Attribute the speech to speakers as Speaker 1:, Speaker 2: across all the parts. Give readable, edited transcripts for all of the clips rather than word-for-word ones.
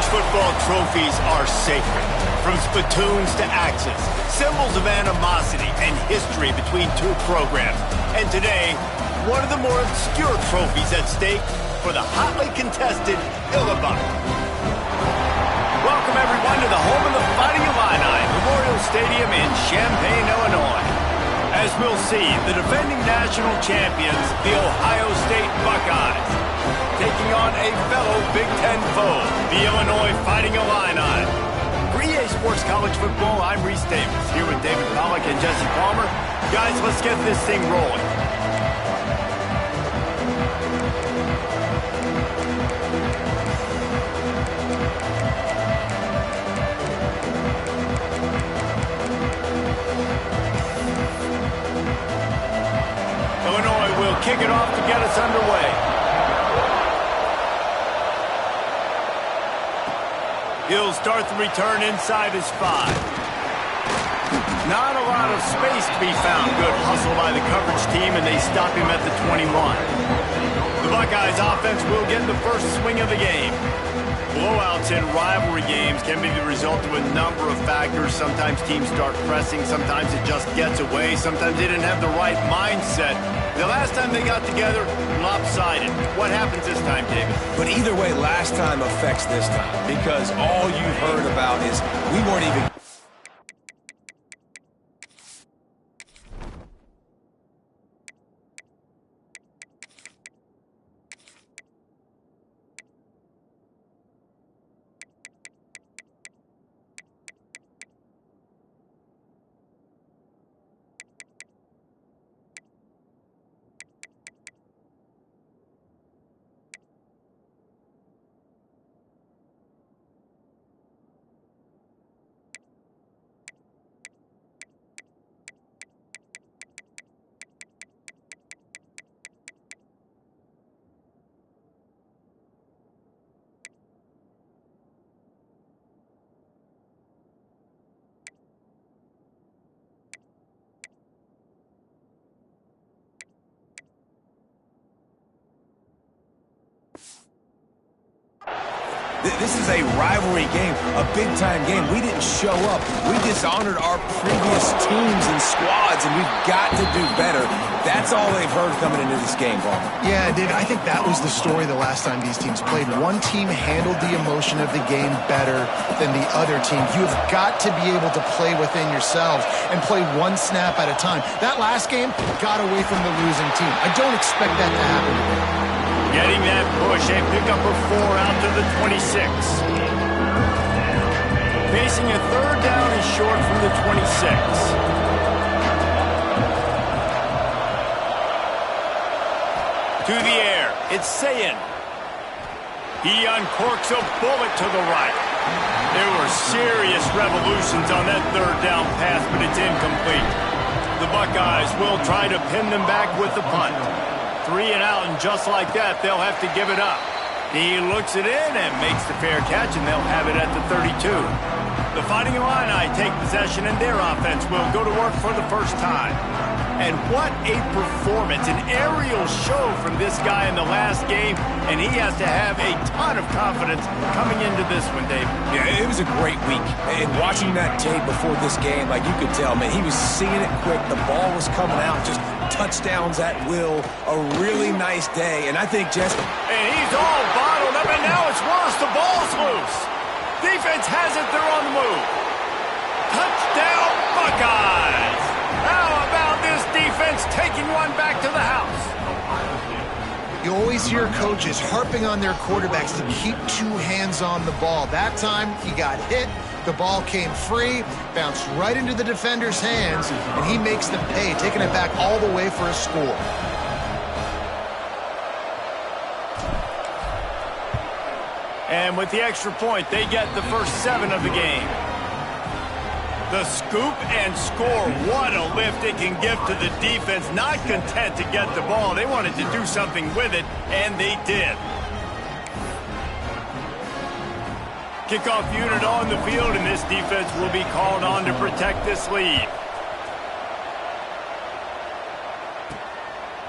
Speaker 1: football trophies are sacred. From spittoons to axes, symbols of animosity and history between two programs. And today, one of the more obscure trophies at stake for the hotly contested Buckeyes. Welcome, everyone, to the home of the Fighting Illini, Memorial Stadium in Champaign, Illinois. As we'll see, the defending national champions, the Ohio State Buckeyes, taking on a fellow Big Ten foe, the Illinois Fighting Illini. For EA Sports College Football, I'm Reese Davis, here with David Pollack and Jesse Palmer. Guys, let's get this thing rolling. Illinois will kick it off to get us underway. He'll start the return inside his 5. Not a lot of space to be found. Good hustle by the coverage team, and they stop him at the 21. The Buckeyes offense will get the first swing of the game. Blowouts in rivalry games can be the result of a number of factors. Sometimes teams start pressing. Sometimes it just gets away. Sometimes they didn't have the right mindset. The last time they got together, lopsided. What happens this time, David?
Speaker 2: But either way, last time affects this time, because all you've heard about is we weren't even... This is a rivalry game, a big-time game. We didn't show up. We dishonored our previous teams and squads, and we've got to do better. That's all they've heard coming into this game, Palmer.
Speaker 3: Yeah, David, I think that was the story the last time these teams played. One team handled the emotion of the game better than the other team. You've got to be able to play within yourselves and play one snap at a time. That last game got away from the losing team. I don't expect that to happen today.
Speaker 1: Getting that push, a pickup of 4 out to the 26. Facing a third down and short from the 26. To the air, it's Sayin. He uncorks a bullet to the right. There were serious revolutions on that third down pass, but it's incomplete. The Buckeyes will try to pin them back with the punt. 3 and out, and just like that, they'll have to give it up. He looks it in and makes the fair catch, and they'll have it at the 32. The Fighting Illini take possession, and their offense will go to work for the first time. And what a performance, an aerial show from this guy in the last game, and he has to have a ton of confidence coming into this one, Dave.
Speaker 2: Yeah, it was a great week. And watching that tape before this game, like you could tell, man, he was seeing it quick. The ball was coming out, just touchdowns at will. A really nice day, and I think just...
Speaker 1: And he's all bottled up, and now it's worse. The ball's loose. Defense has it. They're on the move. Touchdown, Buckeyes. How about this defense taking one back to the house?
Speaker 3: You always hear coaches harping on their quarterbacks to keep 2 hands on the ball. That time, he got hit. The ball came free, bounced right into the defender's hands, and he makes them pay, taking it back all the way for a score.
Speaker 1: And with the extra point, they get the first 7 of the game. The scoop and score. What a lift it can give to the defense. Not content to get the ball. They wanted to do something with it, and they did. Kickoff unit on the field, and this defense will be called on to protect this lead.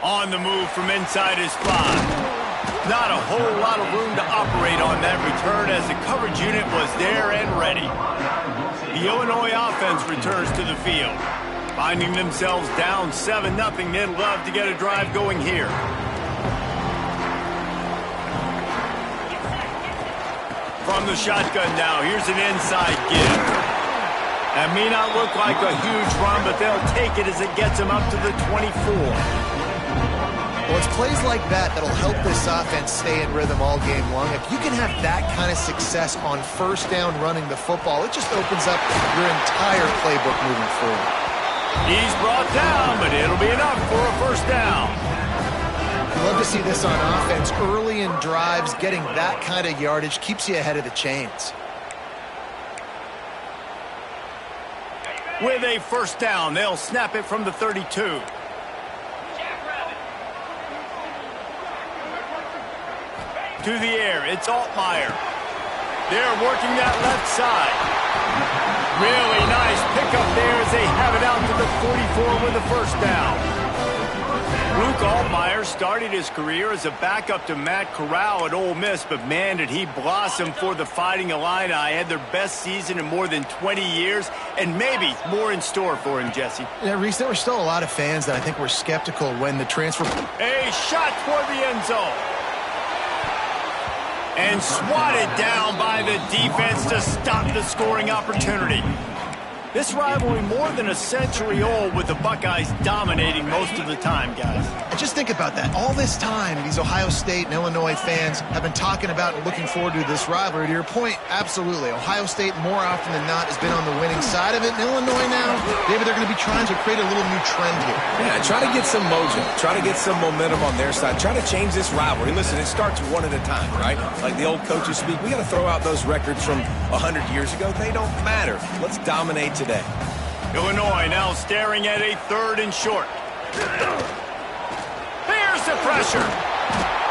Speaker 1: On the move from inside his 5. Not a whole lot of room to operate on that return as the coverage unit was there and ready. The Illinois offense returns to the field. Finding themselves down 7-0, they'd love to get a drive going here. From the shotgun now, here's an inside give. That may not look like a huge run, but they'll take it as it gets them up to the 24.
Speaker 3: Well, it's plays like that that'll help this offense stay in rhythm all game long. If you can have that kind of success on first down running the football, it just opens up your entire playbook moving forward.
Speaker 1: He's brought down, but it'll be enough for a first down.
Speaker 3: You love to see this on offense. Early in drives, getting that kind of yardage keeps you ahead of the chains.
Speaker 1: With a first down, they'll snap it from the 32. To the air, it's Altmaier. They're working that left side. Really nice pickup there as they have it out to the 44 with a first down. Luke Altmaier started his career as a backup to Matt Corral at Ole Miss, but man, did he blossom for the Fighting Illini. Had their best season in more than 20 years, and maybe more in store for him, Jesse.
Speaker 3: Yeah, Reese, there were still a lot of fans that I think were skeptical when the transfer...
Speaker 1: A shot toward the end zone. And swatted down by the defense to stop the scoring opportunity. This rivalry more than a century old, with the Buckeyes dominating most of the time, guys.
Speaker 3: And just think about that. All this time, these Ohio State and Illinois fans have been talking about and looking forward to this rivalry. To your point, absolutely. Ohio State, more often than not, has been on the winning side of it. And Illinois now, maybe they're going to be trying to create a little new trend here.
Speaker 2: Yeah, try to get some mojo. Try to get some momentum on their side. Try to change this rivalry. Listen, it starts one at a time, right? Like the old coaches speak, we got to throw out those records from 100 years ago. They don't matter. Let's dominate today.
Speaker 1: Illinois now staring at a 3rd and short. There's the pressure.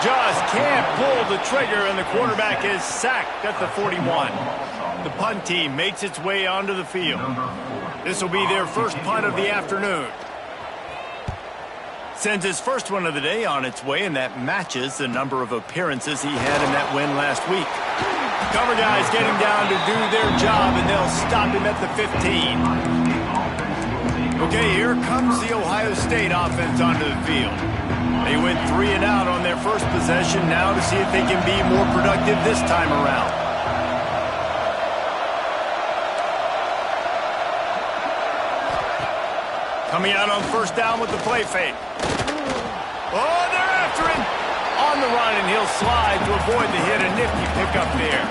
Speaker 1: Just can't pull the trigger, and the quarterback is sacked at the 41. The punt team makes its way onto the field. This will be their first punt of the afternoon. Sends his first one of the day on its way, and that matches the number of appearances he had in that win last week. Cover guys getting down to do their job, and they'll stop him at the 15. Okay, here comes the Ohio State offense onto the field. They went 3 and out on their first possession, now to see if they can be more productive this time around. Coming out on first down with the play fake. Oh, they're after him. On the run, and he'll slide to avoid the hit. A nifty pickup there.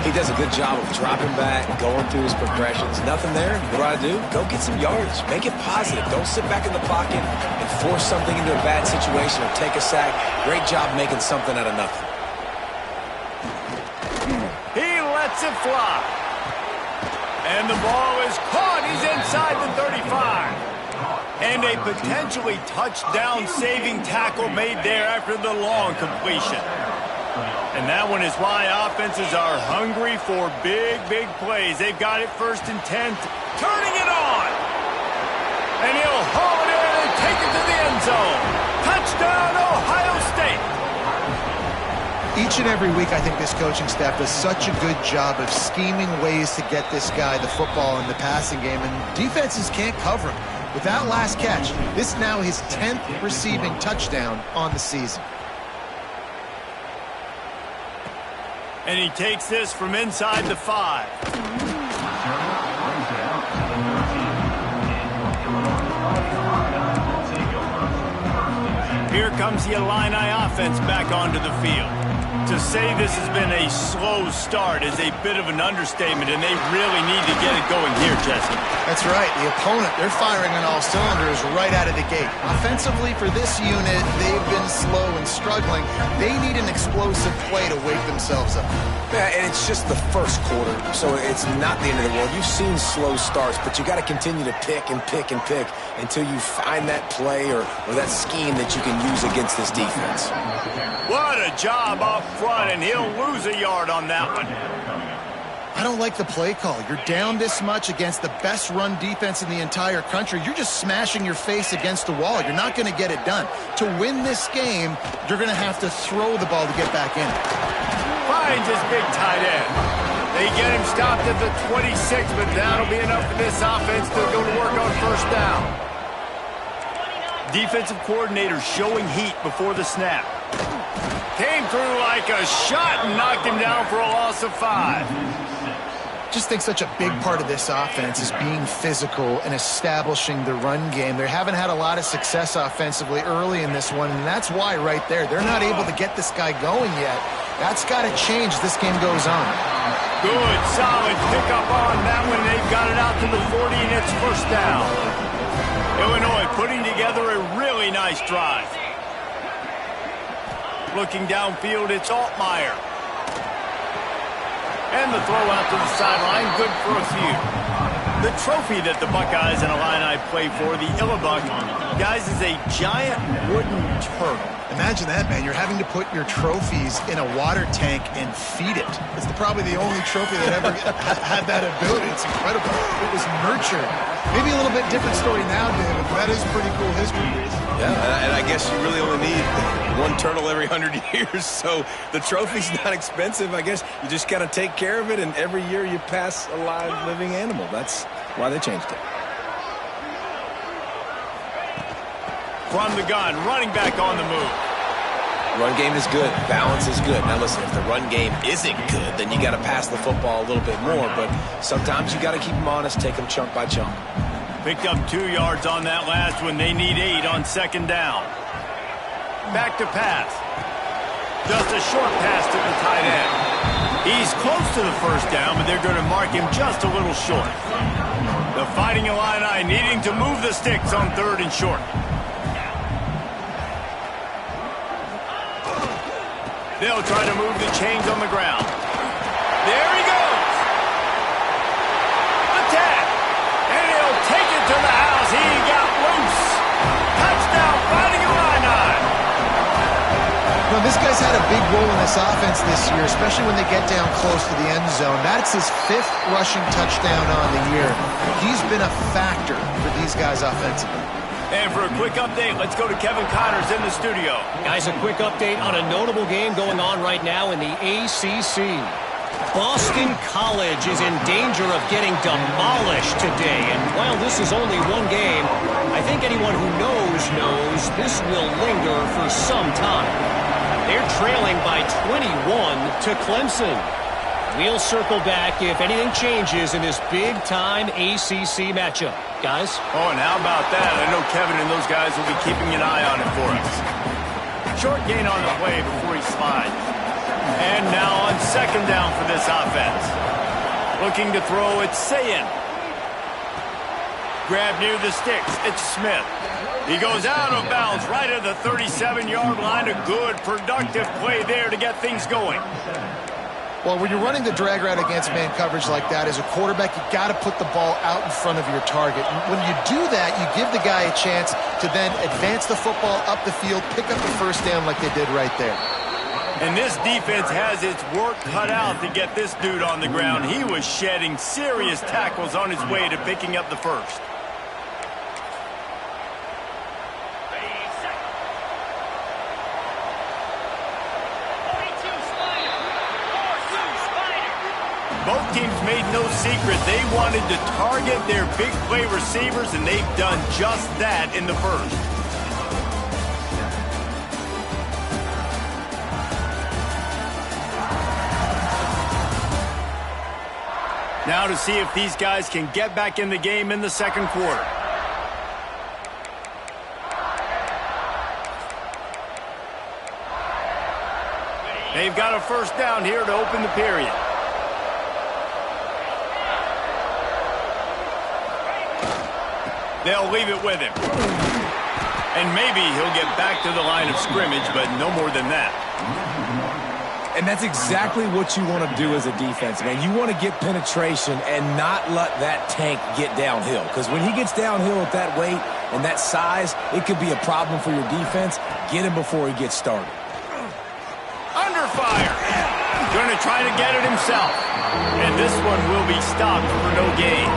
Speaker 2: He does a good job of dropping back, going through his progressions. Nothing there. What do? Go get some yardage. Make it positive. Don't sit back in the pocket and force something into a bad situation or take a sack. Great job making something out of nothing.
Speaker 1: He lets it fly. And the ball is caught. He's inside the 35. And a potentially touchdown-saving tackle made there after the long completion. And that one is why offenses are hungry for big, big plays. They've got it 1st and 10, turning it on. And he'll haul it in and take it to the end zone. Touchdown, Ohio State.
Speaker 3: Each and every week, I think this coaching staff does such a good job of scheming ways to get this guy the football in the passing game, and defenses can't cover him. With that last catch, this is now his 10th receiving touchdown on the season.
Speaker 1: And he takes this from inside the 5. Here comes the Illini offense back onto the field. To say this has been a slow start is a bit of an understatement, and they really need to get it going here, Jesse.
Speaker 3: That's right. The opponent, they're firing on all cylinders right out of the gate. Offensively, for this unit, they've been slow and struggling. They need an explosive play to wake themselves up.
Speaker 2: Yeah, and it's just the first quarter, so it's not the end of the world. You've seen slow starts, but you got to continue to pick and pick and pick until you find that play or that scheme that you can use against this defense.
Speaker 1: What a job up front, and he'll lose a yard on that one.
Speaker 3: I don't like the play call. You're down this much against the best run defense in the entire country. You're just smashing your face against the wall. You're not going to get it done. To win this game, you're going to have to throw the ball to get back in it.
Speaker 1: Finds his big tight end. They get him stopped at the 26, but that'll be enough for this offense to go to work on first down. Defensive coordinator showing heat before the snap. Came through like a shot and knocked him down for a loss of 5.
Speaker 3: Just think such a big part of this offense is being physical and establishing the run game. They haven't had a lot of success offensively early in this one, and that's why right there. They're not able to get this guy going yet. That's got to change as this game goes on.
Speaker 1: Good, solid pickup on that one. They've got it out to the 40, and it's first down. Illinois putting together a really nice drive. Looking downfield, it's Altmaier. And the throw out to the sideline, good for a few. The trophy that the Buckeyes and Illini play for, the Illibuck, guys, is a giant wooden turtle.
Speaker 3: Imagine that, man. You're having to put your trophies in a water tank and feed it. It's probably the only trophy that ever had that ability. It's incredible. It was nurtured. Maybe a little bit different story now, David, but that is pretty cool history.
Speaker 2: Yeah, and I guess you really only need one turtle every 100 years, so the trophy's not expensive. I guess you just got to take care of it, and every year you pass a live, living animal. That's why they changed it.
Speaker 1: From the gun, running back on the move.
Speaker 2: Run game is good. Balance is good. Now, listen, if the run game isn't good, then you got to pass the football a little bit more, but sometimes you got to keep them honest, take them chunk by chunk.
Speaker 1: Picked up 2 yards on that last one. They need 8 on second down. Back to pass. Just a short pass to the tight end. He's close to the first down, but they're going to mark him just a little short. The Fighting Illini needing to move the sticks on 3rd and short. They'll try to move the chains on the ground. There he goes. Attack. And he'll take it to the house. He got loose. Touchdown, Fighting Illini.
Speaker 3: Well, this guy's had a big role in this offense this year, especially when they get down close to the end zone. That's his 5th rushing touchdown on the year. He's been a factor for these guys offensively.
Speaker 1: And for a quick update, let's go to Kevin Connors in the studio.
Speaker 4: Guys, a quick update on a notable game going on right now in the ACC. Boston College is in danger of getting demolished today. And while this is only one game, I think anyone who knows this will linger for some time. They're trailing by 21 to Clemson. We'll circle back if anything changes in this big-time ACC matchup. Guys?
Speaker 1: Oh, and how about that? I know Kevin and those guys will be keeping an eye on it for us. Short gain on the play before he slides. And now on second down for this offense. Looking to throw, it's Sayin. Grab near the sticks, it's Smith. He goes out of bounds right at the 37-yard line. A good, productive play there to get things going.
Speaker 3: Well, when you're running the drag route against man coverage like that, as a quarterback, you got to put the ball out in front of your target. When you do that, you give the guy a chance to then advance the football up the field, pick up the first down like they did right there.
Speaker 1: And this defense has its work cut out to get this dude on the ground. He was shedding serious tackles on his way to picking up the first. Both teams made no secret. They wanted to target their big play receivers, and they've done just that in the first. Now to see if these guys can get back in the game in the second quarter. They've got a first down here to open the period. They'll leave it with him. And maybe he'll get back to the line of scrimmage, but no more than that.
Speaker 2: And that's exactly what you want to do as a defense, man. You want to get penetration and not let that tank get downhill. Because when he gets downhill at that weight and that size, it could be a problem for your defense. Get him before he gets started.
Speaker 1: Under fire. Going to try to get it himself. And this one will be stopped for no gain.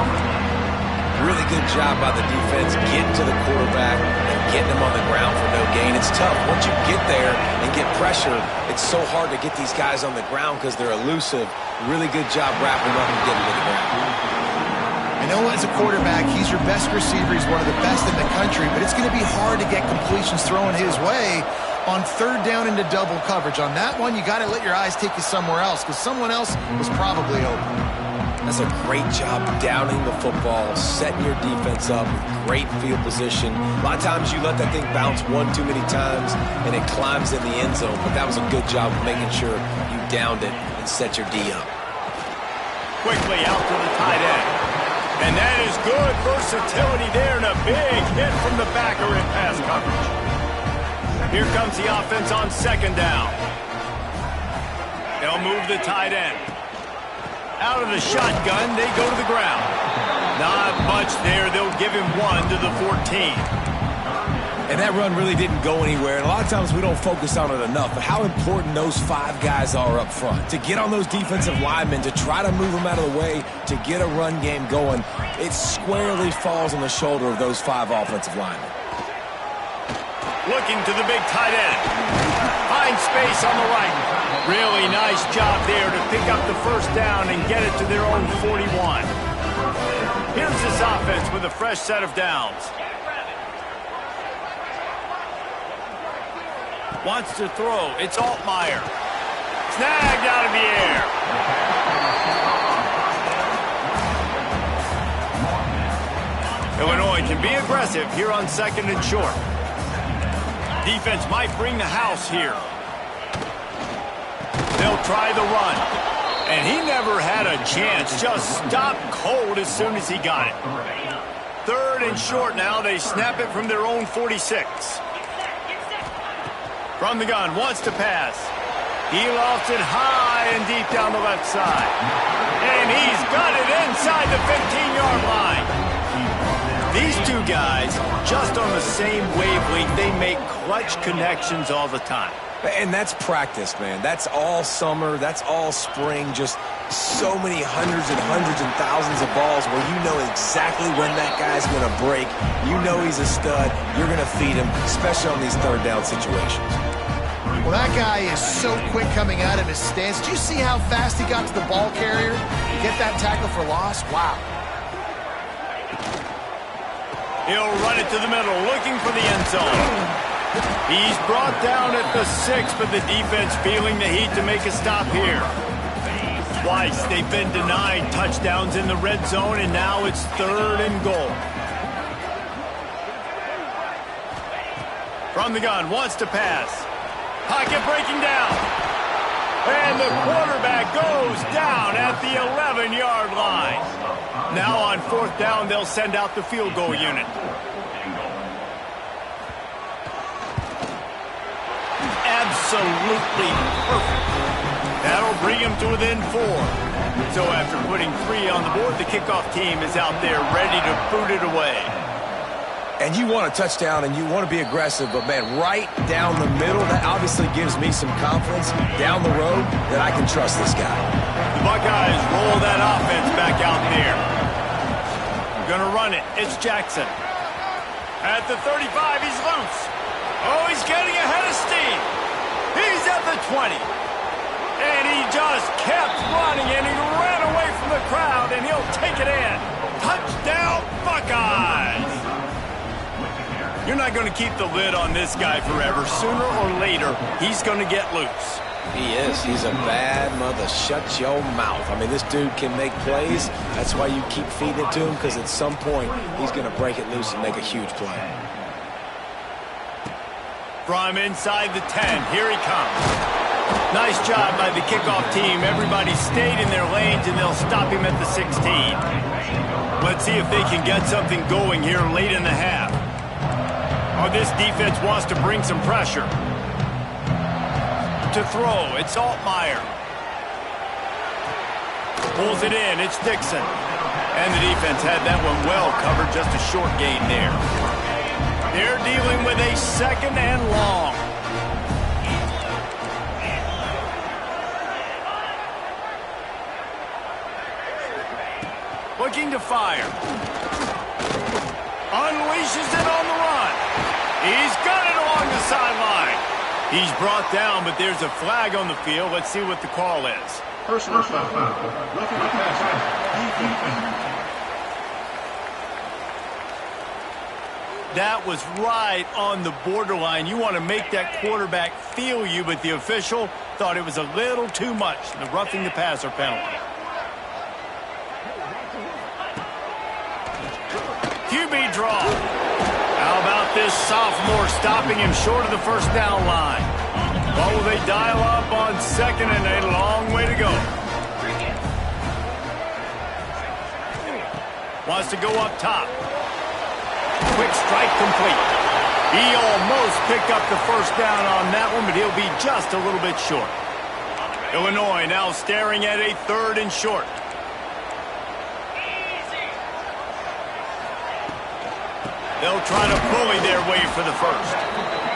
Speaker 2: Really good job by the defense getting to the quarterback and getting him on the ground for no gain. It's tough. Once you get there and get pressure, it's so hard to get these guys on the ground because they're elusive. Really good job wrapping up and getting to the ground.
Speaker 3: I know as a quarterback, he's your best receiver. He's one of the best in the country, but it's going to be hard to get completions thrown his way on third down into double coverage. On that one, you got to let your eyes take you somewhere else because someone else was probably open.
Speaker 2: That's a great job downing the football, setting your defense up, great field position. A lot of times you let that thing bounce one too many times and it climbs in the end zone, but that was a good job of making sure you downed it and set your D up.
Speaker 1: Quickly out to the tight end. And that is good versatility there and a big hit from the backer in pass coverage. Here comes the offense on second down. They'll move the tight end. Out of the shotgun, they go to the ground. Not much there. They'll give him 1 to the 14.
Speaker 2: And that run really didn't go anywhere. And a lot of times we don't focus on it enough. But how important those 5 guys are up front. To get on those defensive linemen, to try to move them out of the way, to get a run game going, it squarely falls on the shoulder of those 5 offensive linemen.
Speaker 1: Looking to the big tight end. Finds space on the right. Really nice job there to pick up the first down and get it to their own 41. Here's this offense with a fresh set of downs. Wants to throw. It's Altmaier. Snagged out of the air. Illinois can be aggressive here on second and short. Defense might bring the house here. They'll try the run. And he never had a chance. Just stopped cold as soon as he got it. Third and short now. They snap it from their own 46. From the gun, wants to pass. He lofts it high and deep down the left side. And he's got it inside the 15-yard line. These two guys, just on the same wavelength, they make clutch connections all the time.
Speaker 2: And that's practice, man. That's all summer. That's all spring. Just so many hundreds and thousands of balls where you know exactly when that guy's going to break. You know he's a stud. You're going to feed him, especially on these third down situations.
Speaker 3: Well, that guy is so quick coming out of his stance. Did you see how fast he got to the ball carrier to get that tackle for loss? Wow.
Speaker 1: He'll run it to the middle, looking for the end zone. He's brought down at the 6, but the defense feeling the heat to make a stop here. Twice they've been denied touchdowns in the red zone, and now it's third and goal. From the gun, wants to pass. Pocket breaking down. And the quarterback goes down at the 11-yard line. Now on fourth down, they'll send out the field goal unit. Absolutely perfect. That'll bring him to within 4. So after putting 3 on the board, the kickoff team is out there ready to boot it away.
Speaker 2: And you want a touchdown and you want to be aggressive, but, man, right down the middle, that obviously gives me some confidence down the road that I can trust this guy.
Speaker 1: The Buckeyes roll that offense back out there. Gonna run it. It's Jackson. At the 35, he's loose. Oh, he's getting ahead of steam. He's at the 20. And he just kept running, and he ran away from the crowd, and he'll take it in. Touchdown, Buckeyes! You're not going to keep the lid on this guy forever. Sooner or later, he's going to get loose.
Speaker 2: He is. He's a bad mother. Shut your mouth. I mean, this dude can make plays. That's why you keep feeding it to him, because at some point, he's going to break it loose and make a huge play.
Speaker 1: From inside the 10, here he comes. Nice job by the kickoff team. Everybody stayed in their lanes, and they'll stop him at the 16. Let's see if they can get something going here late in the half. Oh, this defense wants to bring some pressure. To throw, it's Altmaier. Pulls it in, it's Dixon. And the defense had that one well covered, just a short gain there. They're dealing with a second and long. fire. Unleashes it on the run. He's got it along the sideline. He's brought down, but there's a flag on the field. Let's see what the call is.
Speaker 5: Personal foul. Roughing the passer.
Speaker 1: That was right on the borderline. You want to make that quarterback feel you, but the official thought it was a little too much, the roughing the passer penalty. QB draw. How about this sophomore stopping him short of the first down line? What will they dial up on second and a long way to go? Wants to go up top. Quick strike complete. He almost picked up the first down on that one, but he'll be just a little bit short. Illinois now staring at a 3rd and short. They'll try to bully their way for the first.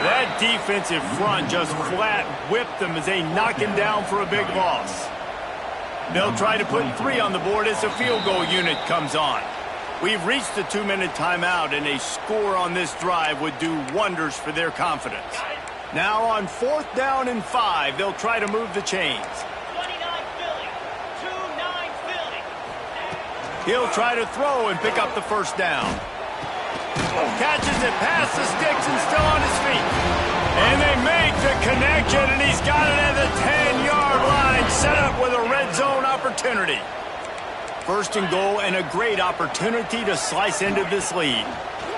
Speaker 1: That defensive front just flat whipped them as they knock him down for a big loss. They'll try to put 3 on the board as the field goal unit comes on. We've reached the 2-minute timeout, and a score on this drive would do wonders for their confidence. Now on 4th down and 5, they'll try to move the chains.
Speaker 6: 29 Philly. 2-9 Philly.
Speaker 1: He'll try to throw and pick up the first down. Catches it past the sticks and still on his feet. And they make the connection, and he's got it at the 10-yard line, set up with a red zone opportunity. 1st and goal, and a great opportunity to slice into this lead.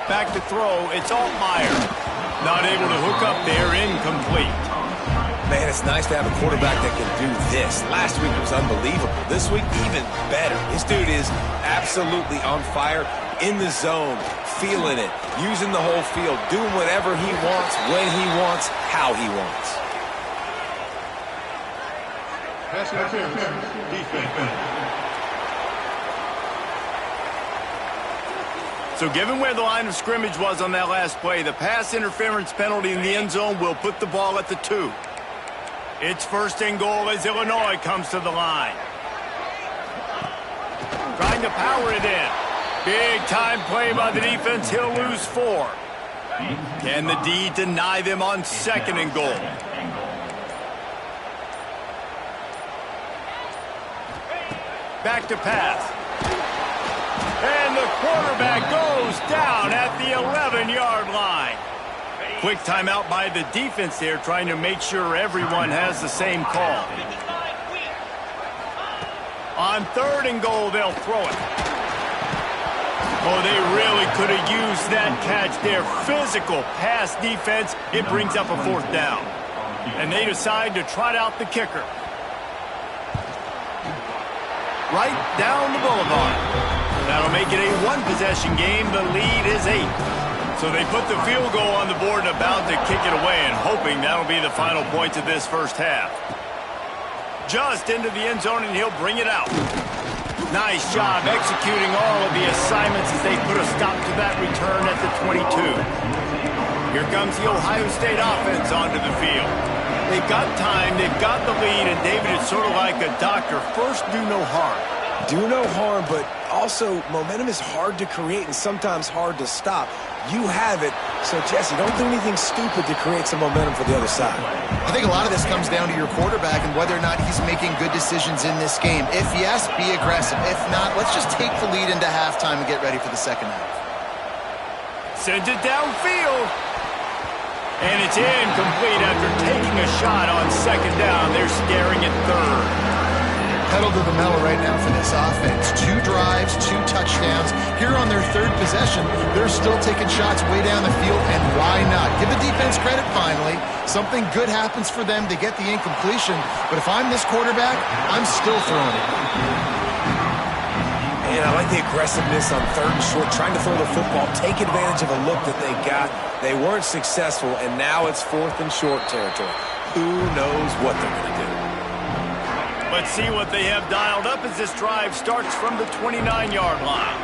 Speaker 1: Back to throw, it's Altmaier. Not able to hook up there, incomplete.
Speaker 2: Man, it's nice to have a quarterback that can do this. Last week was unbelievable. This week, even better. This dude is absolutely on fire, in the zone, feeling it, using the whole field, doing whatever he wants, when he wants, how he wants.
Speaker 5: Pass interference. Defense.
Speaker 1: So given where the line of scrimmage was on that last play, the pass interference penalty in the end zone will put the ball at the 2. It's 1st and goal as Illinois comes to the line. Trying to power it in. Big time play by the defense. He'll lose 4. Can the D deny them on 2nd and goal? Back to pass. And the quarterback goes down at the 11-yard line. Quick timeout by the defense there, trying to make sure everyone has the same call. On 3rd and goal, they'll throw it. Oh, they really could have used that catch there. Physical pass defense. It brings up a 4th down. And they decide to trot out the kicker. Right down the boulevard. That'll make it a 1-possession game. The lead is 8. So they put the field goal on the board and about to kick it away, and hoping that'll be the final points of this first half. Just into the end zone, and he'll bring it out. Nice job executing all of the assignments as they put a stop to that return at the 22. Here comes the Ohio State offense onto the field. They've got time, they've got the lead, and David, it's sort of like a doctor. First, do no harm.
Speaker 2: Do no harm, but also momentum is hard to create and sometimes hard to stop. You have it, so Jesse, don't do anything stupid to create some momentum for the other side.
Speaker 3: I think a lot of this comes down to your quarterback and whether or not he's making good decisions in this game. If yes, be aggressive. If not, let's just take the lead into halftime and get ready for the second half.
Speaker 1: Sends it downfield. And it's incomplete after taking a shot on 2nd down. They're staring at 3rd.
Speaker 3: Pedal to the metal right now for this offense. 2 drives, 2 touchdowns. Here on their 3rd possession, they're still taking shots way down the field, and why not? Give the defense credit finally. Something good happens for them. They get the incompletion, but if I'm this quarterback, I'm still throwing it.
Speaker 2: And I like the aggressiveness on 3rd and short, trying to throw the football, take advantage of a look that they got. They weren't successful, and now it's 4th and short territory. Who knows what they're going to do?
Speaker 1: Let's see what they have dialed up as this drive starts from the 29-yard line.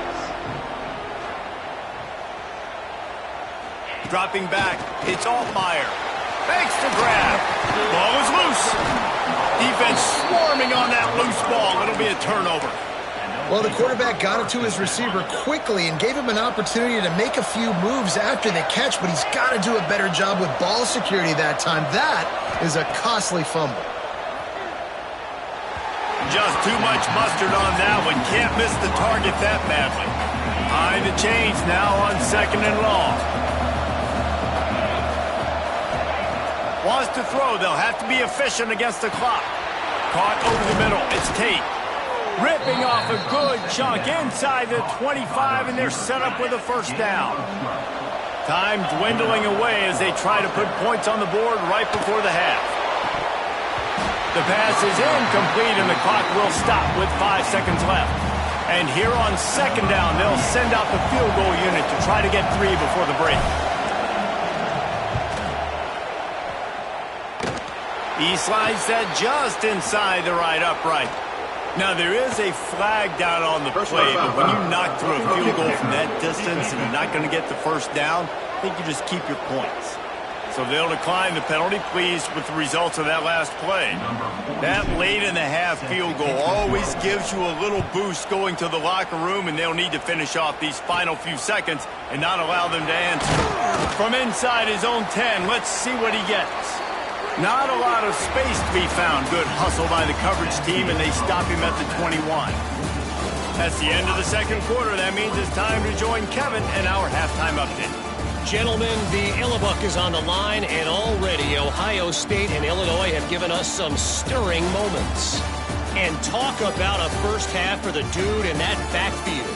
Speaker 1: Dropping back, it's Altmaier. Fakes to grab. Ball is loose. Defense swarming on that loose ball. It'll be a turnover.
Speaker 3: Well, the quarterback got it to his receiver quickly and gave him an opportunity to make a few moves after the catch, but he's got to do a better job with ball security that time. That is a costly fumble.
Speaker 1: Just too much mustard on that one. Can't miss the target that badly. Behind the chains now on 2nd and long. Wants to throw. They'll have to be efficient against the clock. Caught over the middle. It's Tate. Ripping off a good chunk inside the 25, and they're set up with a first down. Time dwindling away as they try to put points on the board right before the half. The pass is incomplete, and the clock will stop with 5 seconds left. And here on 2nd down, they'll send out the field goal unit to try to get 3 before the break. He slides that just inside the right upright. Now, there is a flag down on the play, but when you knock through a field goal from that distance and you're not going to get the first down, I think you just keep your points. So they'll decline the penalty, pleased with the results of that last play. That late in the half field goal always gives you a little boost going to the locker room, and they'll need to finish off these final few seconds and not allow them to answer. From inside his own 10, let's see what he gets. Not a lot of space to be found. Good hustle by the coverage team, and they stop him at the 21. That's the end of the second quarter. That means it's time to join Kevin and our halftime update.
Speaker 4: Gentlemen, the Illibuck is on the line, and already Ohio State and Illinois have given us some stirring moments. And talk about a first half for the dude in that backfield.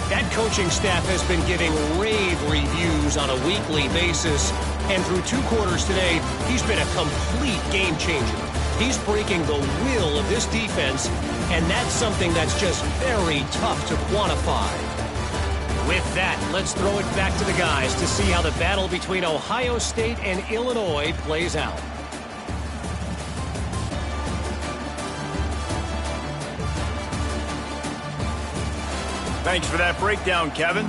Speaker 4: That coaching staff has been giving rave reviews on a weekly basis, and through 2 quarters today, he's been a complete game changer. He's breaking the will of this defense, and that's something that's just very tough to quantify. With that, let's throw it back to the guys to see how the battle between Ohio State and Illinois plays out.
Speaker 1: Thanks for that breakdown, Kevin.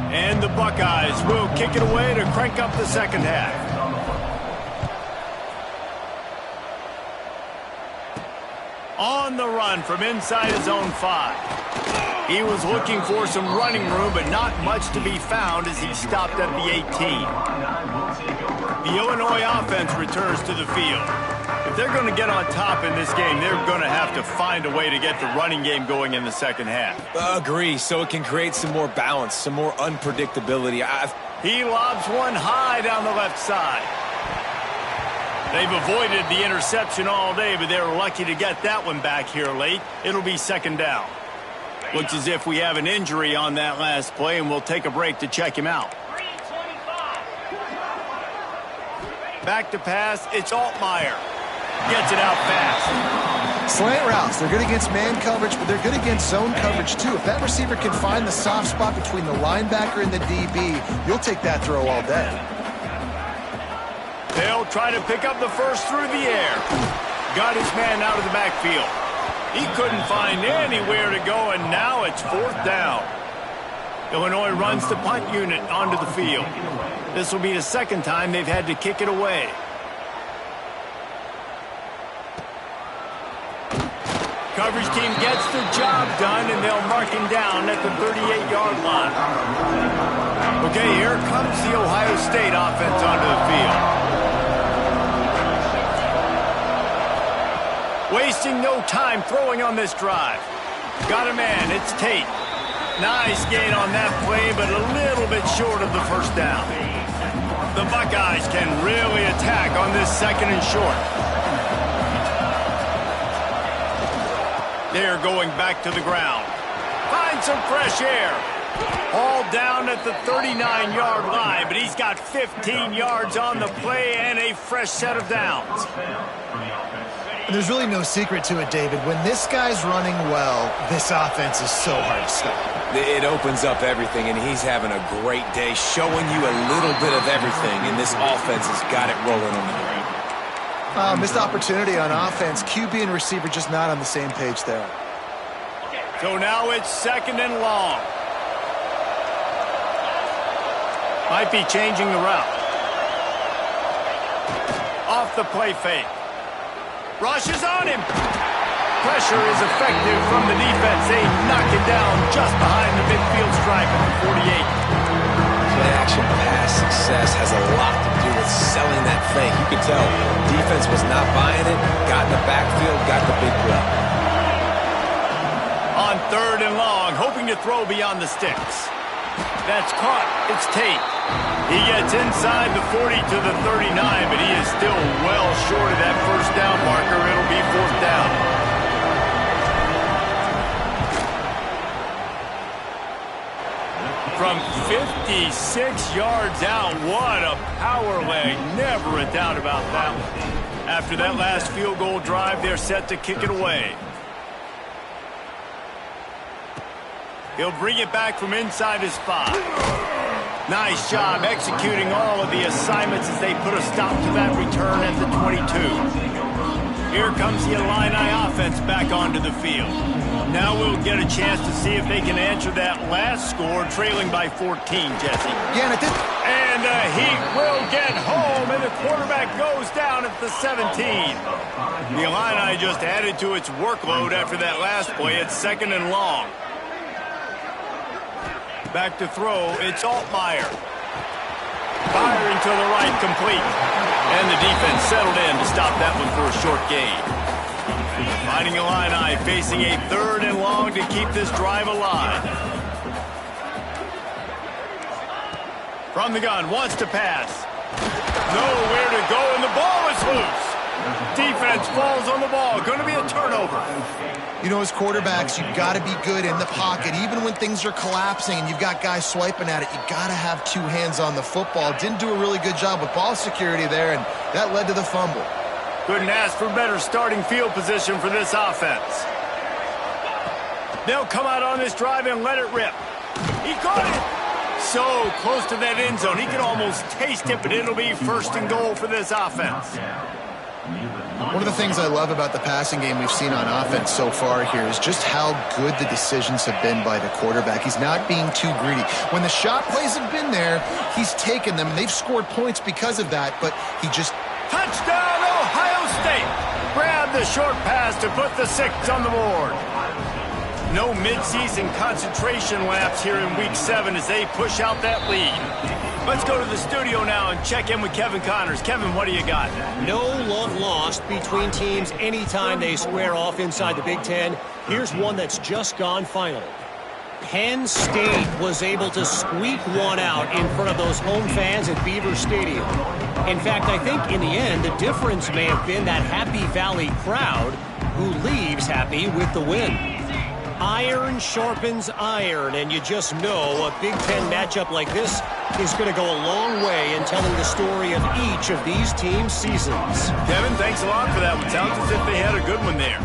Speaker 1: And the Buckeyes will kick it away to crank up the second half. On the run from inside his own 5. He was looking for some running room, but not much to be found as he stopped at the 18. The Illinois offense returns to the field. If they're going to get on top in this game, they're going to have to find a way to get the running game going in the second half.
Speaker 2: Agree, so it can create some more balance, some more unpredictability.
Speaker 1: He lobs one high down the left side. They've avoided the interception all day, but they're lucky to get that one back here late. It'll be 2nd down. Looks as if we have an injury on that last play, and we'll take a break to check him out. Back to pass, it's Altmaier. Gets it out fast.
Speaker 3: Slant routes, they're good against man coverage, but they're good against zone coverage too. If that receiver can find the soft spot between the linebacker and the DB, you'll take that throw all day.
Speaker 1: They'll try to pick up the first through the air. Got his man out of the backfield. He couldn't find anywhere to go, and now it's 4th down. Illinois runs the punt unit onto the field. This will be the 2nd time they've had to kick it away. Coverage team gets the job done, and they'll mark him down at the 38-yard line. Okay, here comes the Ohio State offense onto the field. Wasting no time throwing on this drive. Got a man, it's Tate. Nice gain on that play, but a little bit short of the first down. The Buckeyes can really attack on this 2nd and short. They're going back to the ground. Find some fresh air. All down at the 39-yard line, but he's got 15 yards on the play and a fresh set of downs.
Speaker 3: And there's really no secret to it, David. When this guy's running well, this offense is so hard to stop.
Speaker 2: It opens up everything, and he's having a great day, showing you a little bit of everything, and this offense has got it rolling on the ground.
Speaker 3: Missed opportunity on offense. QB and receiver just not on the same page there.
Speaker 1: So now it's 2nd and long. Might be changing the route. Off the play fake. Rushes on him. Pressure is effective from the defense. They knock it down just behind the midfield stripe at the 48.
Speaker 2: Play-action pass success has a lot to do with selling that fake. You could tell defense was not buying it, got in the backfield, got the big play.
Speaker 1: On 3rd and long, hoping to throw beyond the sticks. That's caught. It's Tate. He gets inside the 40 to the 39, but he is still well short of that first down marker. It'll be 4th down. From 56 yards out, what a power leg. Never a doubt about that one. After that last field goal drive, they're set to kick it away. He'll bring it back from inside his 5. Nice job executing all of the assignments as they put a stop to that return at the 22. Here comes the Illini offense back onto the field. Now we'll get a chance to see if they can answer that last score, trailing by 14, Jesse.
Speaker 3: Yeah,
Speaker 1: and the Heat will get home, and the quarterback goes down at the 17. The Illini just added to its workload after that last play. It's 2nd and long. Back to throw, it's Altmaier. Firing to the right, complete. And the defense settled in to stop that one for a short gain. Fighting Illini facing a 3rd and long to keep this drive alive. From the gun, wants to pass. Nowhere to go, and the ball is loose. Defense falls on the ball. Going to be a turnover.
Speaker 3: You know, as quarterbacks, you've got to be good in the pocket. Even when things are collapsing and you've got guys swiping at it, you've got to have 2 hands on the football. Didn't do a really good job with ball security there, and that led to the fumble.
Speaker 1: Couldn't ask for better starting field position for this offense. They'll come out on this drive and let it rip. He caught it. So close to that end zone. He could almost taste it, but it'll be 1st and goal for this offense.
Speaker 3: One of the things I love about the passing game we've seen on offense so far here is just how good the decisions have been by the quarterback. He's not being too greedy. When the shot plays have been there, he's taken them, and they've scored points because of that, but he just...
Speaker 1: Touchdown, Ohio State! Grab the short pass to put the 6 on the board. No midseason concentration laps here in Week 7 as they push out that lead. Let's go to the studio now and check in with Kevin Connors. Kevin, what do you got?
Speaker 4: No love lost between teams anytime they square off inside the Big Ten. Here's one that's just gone final. Penn State was able to squeak one out in front of those home fans at Beaver Stadium. In fact, I think in the end, the difference may have been that Happy Valley crowd who leaves happy with the win. Iron sharpens iron, and you just know a Big Ten matchup like this is going to go a long way in telling the story of each of these teams' seasons.
Speaker 1: Kevin, thanks a lot for that one. Sounds as if they had a good one there.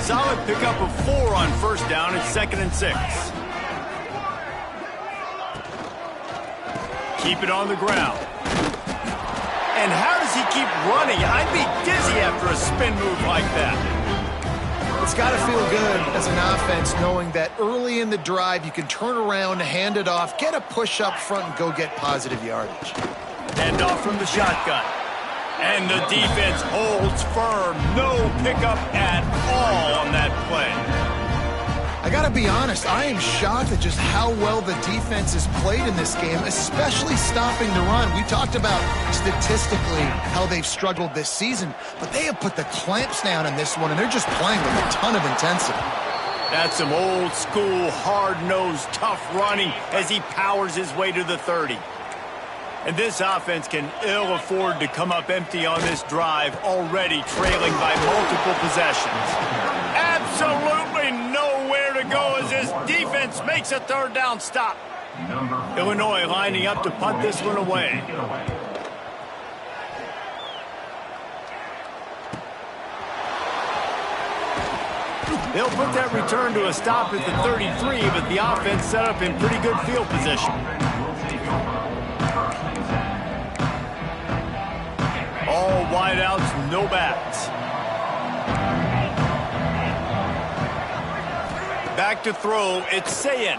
Speaker 1: Solid pickup of 4 on 1st down. It's 2nd and 6. Keep it on the ground. And how does he keep running? I'd be dizzy after a spin move like that.
Speaker 3: It's got to feel good as an offense knowing that early in the drive you can turn around, hand it off, get a push up front, and go get positive yardage.
Speaker 1: Hand off from the shotgun. And the defense holds firm. No pickup at all on that play.
Speaker 3: I got to be honest, I am shocked at just how well the defense has played in this game, especially stopping the run. We talked about statistically how they've struggled this season, but they have put the clamps down in this one, and they're just playing with a ton of intensity.
Speaker 1: That's some old school, hard-nosed, tough running as he powers his way to the 30. And this offense can ill afford to come up empty on this drive, already trailing by multiple possessions. Absolutely nowhere to go as this defense defense makes a third down stop. Illinois lining up to punt this one away. They'll put that return to a stop at the 33, but the offense set up in pretty good field position. All wideouts, no backs. Back to throw, it's Sayin.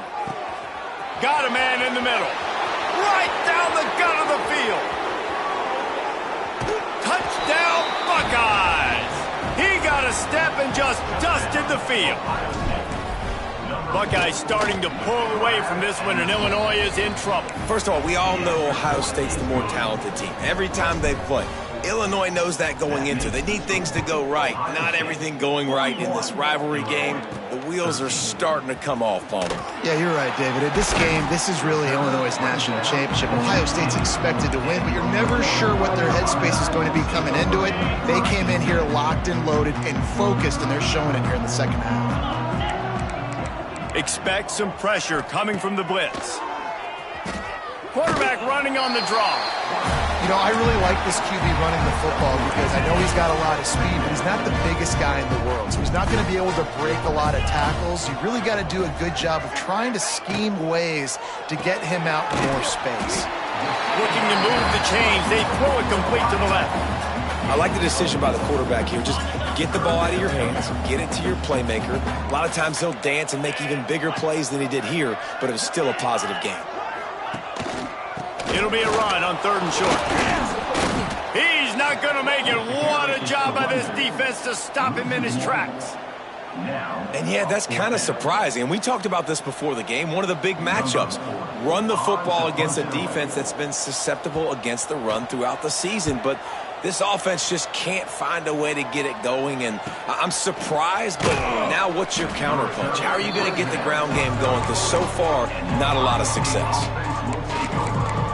Speaker 1: Got a man in the middle. Right down the gut of the field. Touchdown, Buckeyes! He got a step and just dusted the field. Buckeyes starting to pull away from this one, and Illinois is in trouble.
Speaker 2: First of all, we all know Ohio State's the more talented team. Every time they play, Illinois knows that going into. They need things to go right. Not everything going right in this rivalry game. The wheels are starting to come off, Palmer.
Speaker 3: Yeah, you're right, David. In this game, this is really Illinois' national championship. Ohio State's expected to win, but you're never sure what their headspace is going to be coming into it. They came in here locked and loaded and focused, and they're showing it here in the second half.
Speaker 1: Expect some pressure coming from the blitz. Quarterback running on the draw.
Speaker 3: You know, I really like this QB running the football because I know he's got a lot of speed, but he's not the biggest guy in the world. So he's not going to be able to break a lot of tackles. You really got to do a good job of trying to scheme ways to get him out in more space.
Speaker 1: Looking to move the chains. They throw it complete to the left.
Speaker 2: I like the decision by the quarterback here. Just get the ball out of your hands, get it to your playmaker. A lot of times he'll dance and make even bigger plays than he did here, but it was still a positive game.
Speaker 1: It'll be a run on 3rd and short. He's not going to make it. What a job by this defense to stop him in his tracks.
Speaker 2: And yeah, that's kind of surprising. And we talked about this before the game. One of the big matchups. Run the football against a defense that's been susceptible against the run throughout the season. But this offense just can't find a way to get it going. And I'm surprised, but now what's your counterpunch? How are you going to get the ground game going? Because so far, not a lot of success.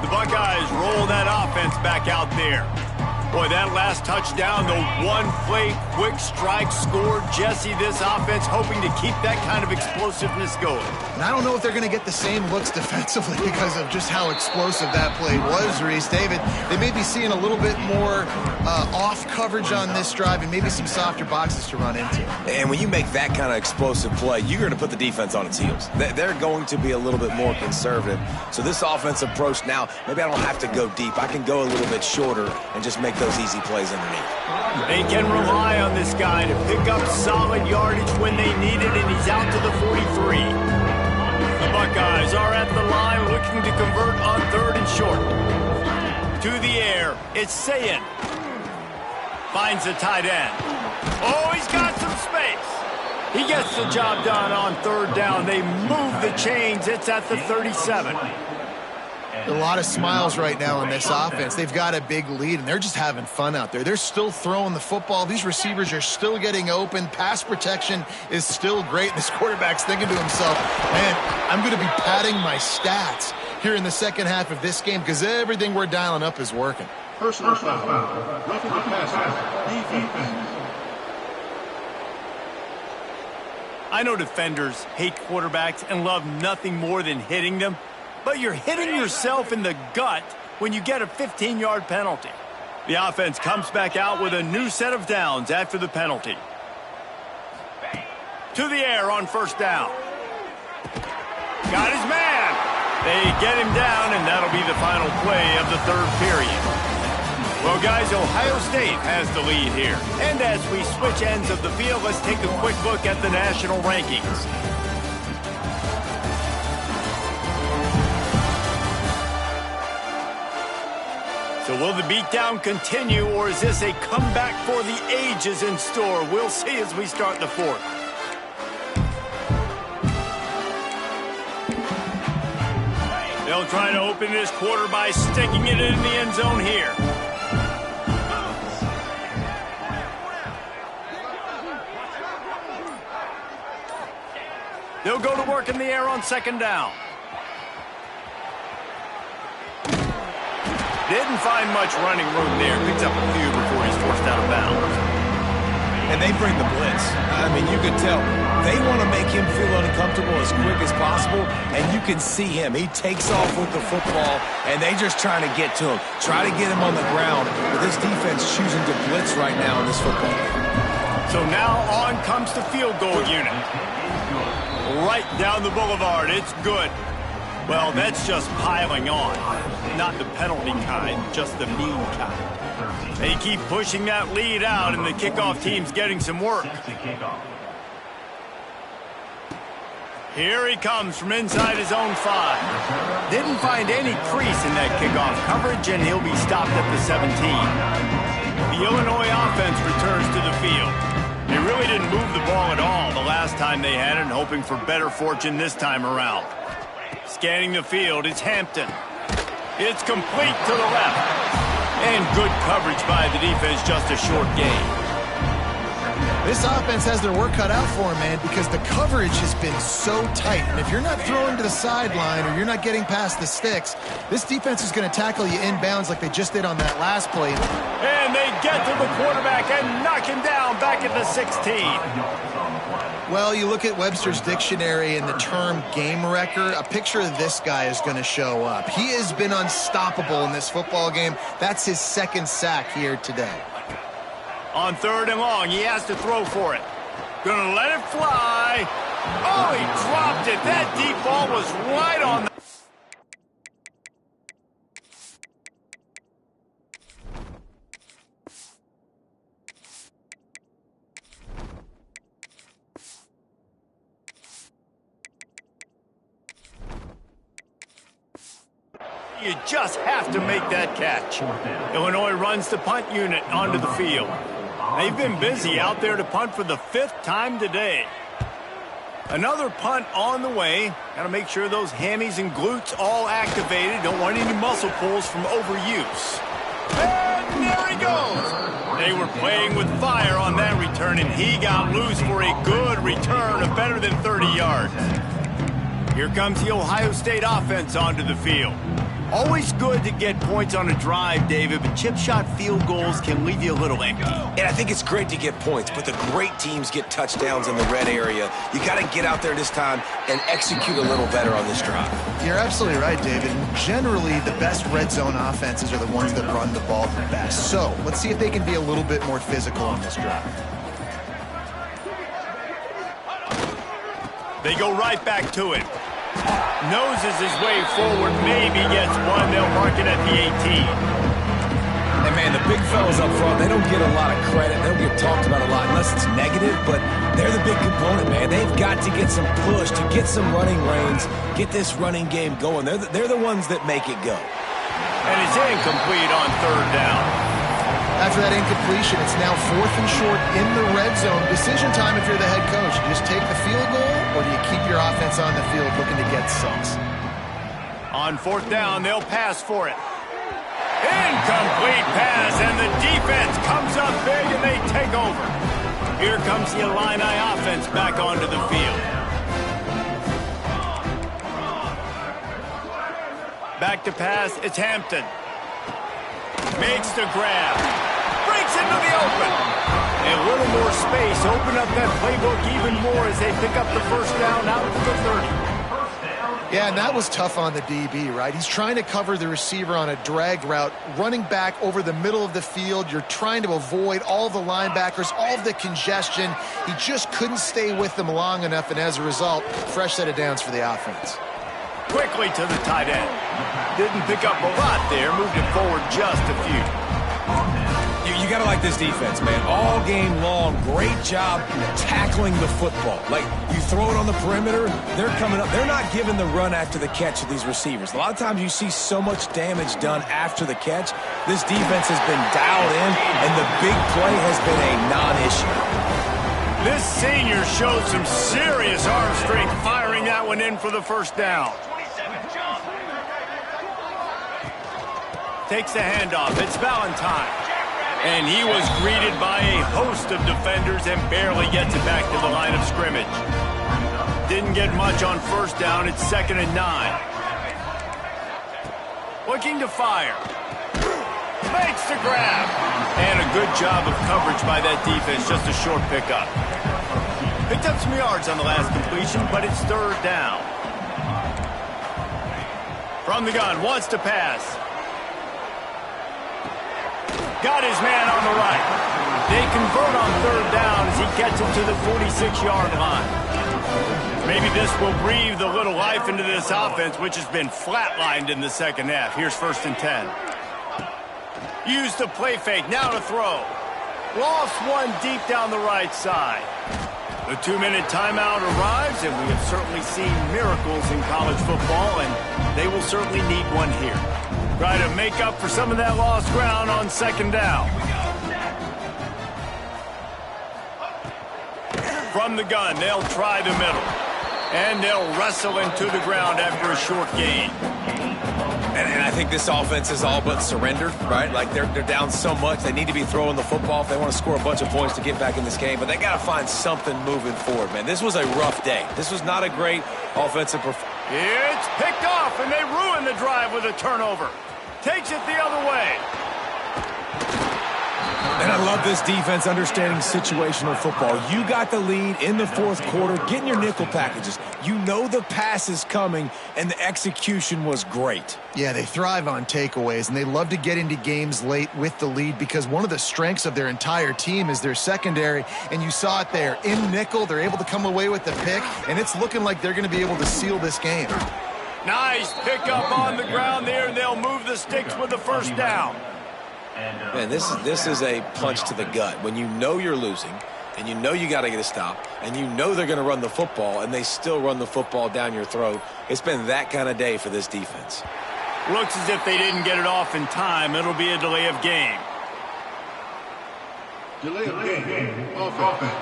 Speaker 1: The Buckeyes roll that offense back out there. Boy, that last touchdown, the one-play quick strike score. Jesse, this offense hoping to keep that kind of explosiveness going.
Speaker 3: And I don't know if they're going to get the same looks defensively because of just how explosive that play was, Reese. David, they may be seeing a little bit more off coverage on this drive and maybe some softer boxes to run into.
Speaker 2: And when you make that kind of explosive play, you're going to put the defense on its heels. They're going to be a little bit more conservative. So this offense approach now, maybe I don't have to go deep. I can go a little bit shorter and just make those easy plays underneath.
Speaker 1: They can rely on this guy to pick up solid yardage when they need it, and he's out to the 43. The Buckeyes are at the line looking to convert on 3rd and short. To the air, it's Sayin. Finds the tight end. Oh, he's got some space. He gets the job done on 3rd down. They move the chains. It's at the 37.
Speaker 3: A lot of smiles right now in this offense. They've got a big lead, and they're just having fun out there. They're still throwing the football. These receivers are still getting open. Pass protection is still great. This quarterback's thinking to himself, man, I'm going to be padding my stats here in the second half of this game because everything we're dialing up is working.
Speaker 5: Personal foul. Roughing the passer. Defense.
Speaker 1: I know defenders hate quarterbacks and love nothing more than hitting them. But you're hitting yourself in the gut when you get a 15-yard penalty. The offense comes back out with a new set of downs after the penalty. To the air on 1st down. Got his man. They get him down, and that'll be the final play of the 3rd period. Well, guys, Ohio State has the lead here. And as we switch ends of the field, let's take a quick look at the national rankings. So will the beatdown continue, or is this a comeback for the ages in store? We'll see as we start the 4th. They'll try to open this quarter by sticking it in the end zone here. They'll go to work in the air on 2nd down. Didn't find much running room there. Picks up a few before he's forced out of bounds.
Speaker 2: And they bring the blitz. I mean, you can tell they want to make him feel uncomfortable as quick as possible, and you can see him. He takes off with the football, and they just trying to get to him, try to get him on the ground. But this defense choosing to blitz right now in this football game.
Speaker 1: So now on comes the field goal unit. Right down the boulevard. It's good. Well, that's just piling on. Not the penalty kind, just the mean kind. They keep pushing that lead out, and the kickoff team's getting some work. Here he comes from inside his own 5. Didn't find any crease in that kickoff coverage, and he'll be stopped at the 17. The Illinois offense returns to the field. They really didn't move the ball at all the last time they had it, and hoping for better fortune this time around. Scanning the field, it's Hampton. It's complete to the left. And good coverage by the defense, just a short gain.
Speaker 3: This offense has their work cut out for them, man, because the coverage has been so tight. And if you're not throwing to the sideline or you're not getting past the sticks, this defense is going to tackle you inbounds like they just did on that last play.
Speaker 1: And they get to the quarterback and knock him down back at the 16.
Speaker 3: Well, you look at Webster's dictionary and the term game wrecker, a picture of this guy is going to show up. He has been unstoppable in this football game. That's his second sack here today.
Speaker 1: On 3rd and long, he has to throw for it. Gonna let it fly. Oh, he dropped it. That deep ball was right on the... You just have to make that catch. Illinois runs the punt unit onto the field. They've been busy out there to punt for the 5th time today. Another punt on the way. Got to make sure those hammies and glutes all activated. Don't want any muscle pulls from overuse. And there he goes. They were playing with fire on that return, and he got loose for a good return of better than 30 yards. Here comes the Ohio State offense onto the field. Always good to get points on a drive, David, but chip shot field goals can leave you a little empty.
Speaker 2: And I think it's great to get points, but the great teams get touchdowns in the red area. You got to get out there this time and execute a little better on this drive.
Speaker 3: You're absolutely right, David. Generally, the best red zone offenses are the ones that run the ball the best. So let's see if they can be a little bit more physical on this drive.
Speaker 1: They go right back to it. Noses his way forward, maybe gets one. They'll mark it at the 18.
Speaker 2: And, man, the big fellas up front, they don't get a lot of credit. They don't get talked about a lot unless it's negative, but they're the big component, man. They've got to get some push, to get some running lanes, get this running game going. They're the ones that make it go.
Speaker 1: And it's incomplete on 3rd down.
Speaker 3: After that incompletion, it's now 4th and short in the red zone. Decision time if you're the head coach. You just take the field goal, or do you keep your offense on the field looking to get 6?
Speaker 1: On 4th down, they'll pass for it. Incomplete pass, and the defense comes up big, and they take over. Here comes the Illini offense back onto the field. Back to pass, it's Hampton. Makes the grab. Breaks into the open. A little more space. Open up that playbook even more as they pick up the 1st down out to the 30.
Speaker 3: Yeah, and that was tough on the DB, right? He's trying to cover the receiver on a drag route, running back over the middle of the field. You're trying to avoid all the linebackers, all of the congestion. He just couldn't stay with them long enough, and as a result, fresh set of downs for the offense.
Speaker 1: Quickly to the tight end. Didn't pick up a lot there. Moved it forward just a few.
Speaker 2: You got to like this defense, man. All game long, great job tackling the football. Like, you throw it on the perimeter, they're coming up. They're not giving the run after the catch to these receivers. A lot of times you see so much damage done after the catch. This defense has been dialed in, and the big play has been a non-issue.
Speaker 1: This senior showed some serious arm strength firing that one in for the 1st down. Takes the handoff. It's Valentine. And he was greeted by a host of defenders and barely gets it back to the line of scrimmage. Didn't get much on 1st down. It's 2nd and 9. Looking to fire. Makes the grab. And a good job of coverage by that defense. Just a short pickup. Picked up some yards on the last completion, but it's third down. From the gun, wants to pass. Got his man on the right. They convert on third down as he gets it to the 46-yard line. Maybe this will breathe a little life into this offense, which has been flatlined in the second half. Here's 1st and 10. Used the play fake, now to throw. Lost one deep down the right side. The 2-minute timeout arrives, and we have certainly seen miracles in college football, and they will certainly need one here. Try to make up for some of that lost ground on 2nd down. From the gun, they'll try the middle. And they'll wrestle into the ground after a short gain.
Speaker 2: And I think this offense is all but surrendered, right? Like they're down so much, they need to be throwing the football if they want to score a bunch of points to get back in this game. But they got to find something moving forward, man. This was a rough day. This was not a great offensive performance.
Speaker 1: It's picked off, and they ruin the drive with a turnover. Takes it the other way.
Speaker 2: And I love this defense understanding situational football. You got the lead in the 4th quarter, getting your nickel packages. You know the pass is coming, and the execution was great.
Speaker 3: Yeah, they thrive on takeaways, and they love to get into games late with the lead because one of the strengths of their entire team is their secondary, and you saw it there. In nickel, they're able to come away with the pick, and it's looking like they're going to be able to seal this game.
Speaker 1: Nice pickup on the ground there, and they'll move the sticks with the 1st down.
Speaker 2: Man, this is a punch to the gut. When you know you're losing, and you know you got to get a stop, and you know they're going to run the football, and they still run the football down your throat, it's been that kind of day for this defense.
Speaker 1: Looks as if they didn't get it off in time. It'll be a delay of game.
Speaker 5: Delay of game. Offense.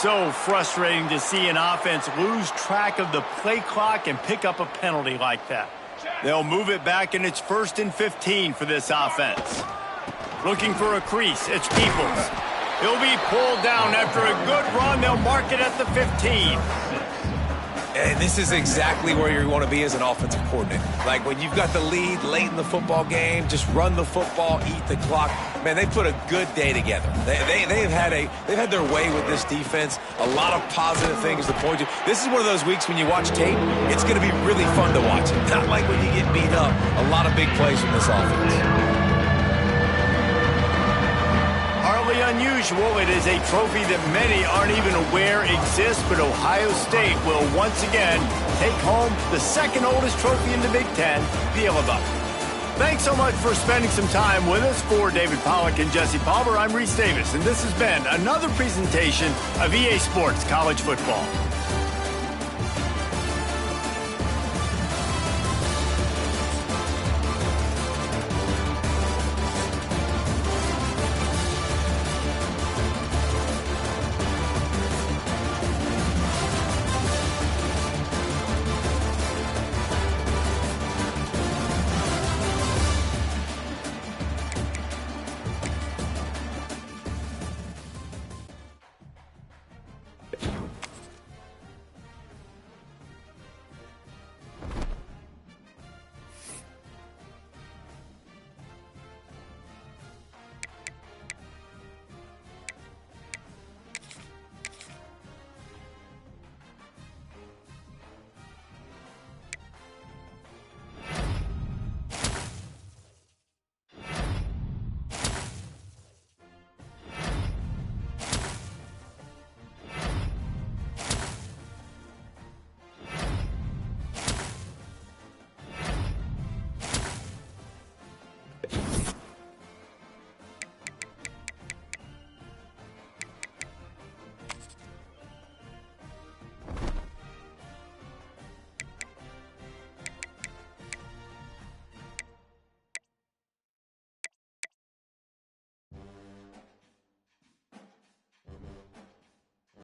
Speaker 1: So frustrating to see an offense lose track of the play clock and pick up a penalty like that. They'll move it back, and it's 1st and 15 for this offense. Looking for a crease. It's Peoples. He'll be pulled down after a good run. They'll mark it at the 15.
Speaker 2: And this is exactly where you want to be as an offensive coordinator. Like when you've got the lead late in the football game, just run the football, eat the clock. Man, they put a good day together. They've had their way with this defense. A lot of positive things to point to. This is one of those weeks when you watch tape, it's going to be really fun to watch it. Not like when you get beat up. A lot of big plays from this offense.
Speaker 1: Hardly unusual. It is a trophy that many aren't even aware exists, but Ohio State will once again take home the 2nd oldest trophy in the Big Ten, the Yellow Buck. Thanks so much for spending some time with us. For David Pollack and Jesse Palmer, I'm Reese Davis, and this has been another presentation of EA Sports College Football.